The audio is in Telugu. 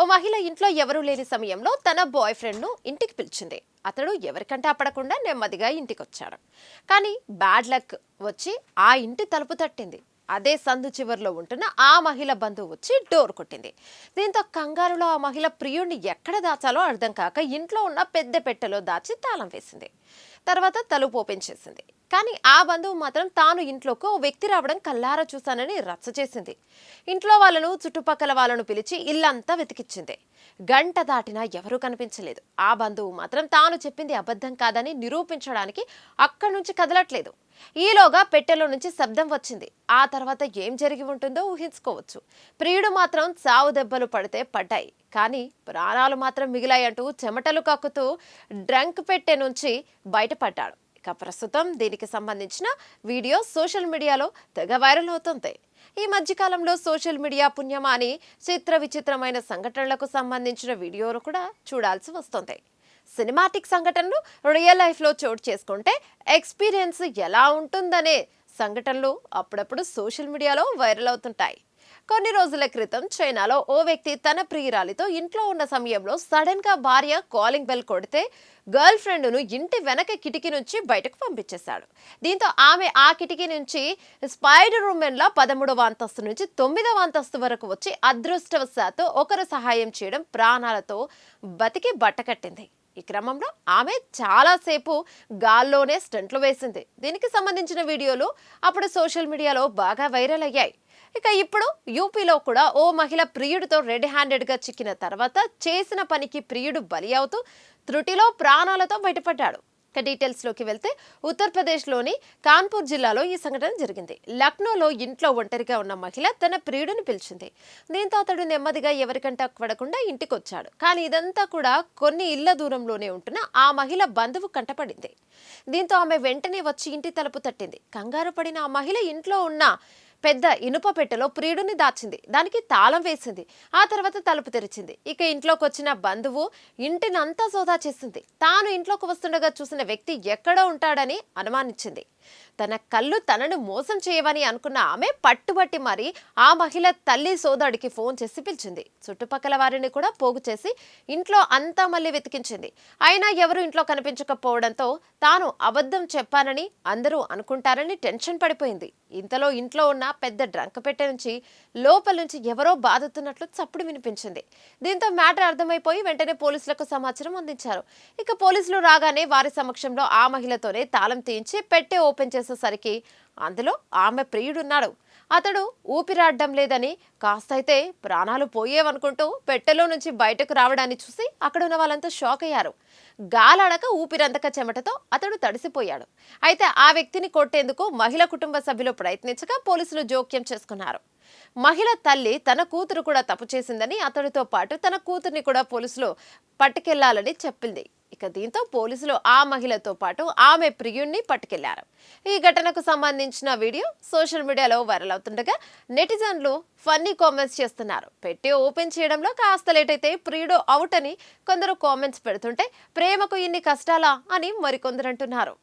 ఓ మహిళ ఇంట్లో ఎవరూ లేని సమయంలో తన బాయ్ ఫ్రెండ్ను ఇంటికి పిలిచింది. అతడు ఎవరికంటే అప్పడకుండా నెమ్మదిగా ఇంటికొచ్చాడు. కానీ బ్యాడ్ లక్ వచ్చి ఆ ఇంటి తలుపు తట్టింది. అదే సందు చివర్లో ఉంటున్న ఆ మహిళ బంధువు వచ్చి డోర్ కొట్టింది. దీంతో కంగారులో ఆ మహిళ ప్రియుడిని ఎక్కడ దాచాలో అర్థం కాక ఇంట్లో ఉన్న పెద్ద పెట్టెలో దాచి తాళం వేసింది. తర్వాత తలుపు ఓపెన్ చేసింది. కానీ ఆ బంధువు మాత్రం తాను ఇంట్లోకి ఓ వ్యక్తి రావడం కల్లారా చూశానని రచ్చ చేసింది. ఇంట్లో వాళ్ళను చుట్టుపక్కల వాళ్ళను పిలిచి ఇల్లంతా వెతికిచ్చింది. గంట దాటినా ఎవరూ కనిపించలేదు. ఆ బంధువు మాత్రం తాను చెప్పింది అబద్ధం కాదని నిరూపించడానికి అక్కడి నుంచి కదలట్లేదు. ఈలోగా పెట్టెలో నుంచి శబ్దం వచ్చింది. ఆ తర్వాత ఏం జరిగి ఉంటుందో ఊహించుకోవచ్చు. ప్రియుడు మాత్రం చావు దెబ్బలు పడితే పడ్డాయి, కానీ ప్రాణాలు మాత్రం మిగిలాయంటూ చెమటలు కక్కుతూ డ్రంక్ పెట్టె నుంచి బయటపడ్డాడు. ఇక ప్రస్తుతం దీనికి సంబంధించిన వీడియో సోషల్ మీడియాలో తెగ వైరల్ అవుతుంది. ఈ మధ్యకాలంలో సోషల్ మీడియా పుణ్యమా అని చిత్ర విచిత్రమైన సంఘటనలకు సంబంధించిన వీడియోలు కూడా చూడాల్సి వస్తుంది. సినిమాటిక్ సంఘటనలు రియల్ లైఫ్లో చోటు చేసుకుంటే ఎక్స్పీరియన్స్ ఎలా ఉంటుందనే సంఘటనలు అప్పుడప్పుడు సోషల్ మీడియాలో వైరల్ అవుతుంటాయి. కొన్ని రోజుల క్రితం చైనాలో ఓ వ్యక్తి తన ప్రియురాలితో ఇంట్లో ఉన్న సమయంలో సడన్ గా భార్య కాలింగ్ బెల్ కొడితే గర్ల్ ఫ్రెండ్ను ఇంటి వెనక కిటికీ నుంచి బయటకు పంపించేశాడు. దీంతో ఆమె ఆ కిటికీ నుంచి స్పైడర్ ఉమెన్ లా 13వ అంతస్తు నుంచి 9వ అంతస్తు వరకు వచ్చి అదృష్టవశాత్తు ఒకరు సహాయం చేయడం ప్రాణాలతో బతికి బట్టకట్టింది. ఈ క్రమంలో ఆమె చాలాసేపు గాల్లోనే స్టంట్లు వేసింది. దీనికి సంబంధించిన వీడియోలు అప్పుడు సోషల్ మీడియాలో బాగా వైరల్ అయ్యాయి. ఇక ఇప్పుడు యూపీలో కూడా ఓ మహిళ ప్రియుడితో రెడ్ హ్యాండెడ్గా చిక్కిన తర్వాత చేసిన పనికి ప్రియుడు బలి అవుతూ త్రుటిలో ప్రాణాలతో బయటపడ్డాడు. ఇక డీటెయిల్స్లోకి వెళ్తే ఉత్తరప్రదేశ్లోని కాన్పూర్ జిల్లాలో ఈ సంఘటన జరిగింది. లక్నోలో ఇంట్లో ఒంటరిగా ఉన్న మహిళ తన ప్రియుడిని పిలిచింది. దీంతో అతడు నెమ్మదిగా ఎవరికంటే పడకుండా ఇంటికొచ్చాడు. కానీ ఇదంతా కూడా కొన్ని ఇళ్ల దూరంలోనే ఉంటున్న ఆ మహిళ బంధువు కంటపడింది. దీంతో ఆమె వెంటనే వచ్చి ఇంటి తలుపు తట్టింది. కంగారు పడిన ఆ మహిళ ఇంట్లో ఉన్న పెద్ద ఇనుప పెట్టెలో ప్రియుడిని దాచింది. దానికి తాళం వేసింది. ఆ తర్వాత తలుపు తెరిచింది. ఇక ఇంట్లోకి వచ్చిన బంధువు ఇంటినంతా సోదా చేసింది. తాను ఇంట్లోకి వస్తుండగా చూసిన వ్యక్తి ఎక్కడో ఉంటాడని అనుమానించింది. తన కళ్ళు తనను మోసం చేయవని అనుకున్న ఆమె పట్టుబట్టి మరి ఆ మహిళ తల్లి సోదరుడికి ఫోన్ చేసి పిలిచింది. చుట్టుపక్కల వారిని కూడా పోగు చేసి ఇంట్లో అంతా మళ్ళీ వెతికించింది. అయినా ఎవరు ఇంట్లో కనిపించకపోవడంతో తాను అబద్ధం చెప్పానని అందరూ అనుకుంటారని టెన్షన్ పడిపోయింది. ఇంతలో ఇంట్లో ఉన్న పెద్ద డ్రంక్ పెట్టె నుంచి లోపల నుంచి ఎవరో బాదుతున్నట్లు చప్పుడు వినిపించింది. దీంతో మ్యాటర్ అర్థమైపోయి వెంటనే పోలీసులకు సమాచారం అందించారు. ఇక పోలీసులు రాగానే వారి సమక్షంలో ఆ మహిళతోనే తాళం తీయించి పెట్టె ఓపెన్ చేసేసరికి అందులో ఆమె ప్రియుడున్నాడు. అతడు ఊపిరాడడం లేదని, కాస్తైతే ప్రాణాలు పోయేవనుకుంటూ పెట్టెలో నుంచి బయటకు రావడాన్ని చూసి అక్కడున్న వాళ్ళంతా షాక్ అయ్యారు. గాలాడక ఊపిరందక చెమటతో అతడు తడిసిపోయాడు. అయితే ఆ వ్యక్తిని కొట్టేందుకు మహిళ కుటుంబ సభ్యులు ప్రయత్నించగా పోలీసులు జోక్యం చేసుకున్నారు. మహిళ తల్లి తన కూతురు కూడా తప్పు చేసిందని, అతడితో పాటు తన కూతుర్ని కూడా పోలీసులు పట్టుకెళ్లాలని చెప్పింది. ఇక దీంతో పోలీసులు ఆ మహిళతో పాటు ఆమె ప్రియుణ్ణి పట్టుకెళ్లారు. ఈ ఘటనకు సంబంధించిన వీడియో సోషల్ మీడియాలో వైరల్ అవుతుండగా నెటిజన్లు ఫన్నీ కామెంట్స్ చేస్తున్నారు. పెట్టి ఓపెన్ చేయడంలో కాస్త లేట్ అయితే ప్రియుడు అవుట్ అని కొందరు కామెంట్స్ పెడుతుంటే ప్రేమకు ఇన్ని కష్టాలా అని మరికొందరు అంటున్నారు.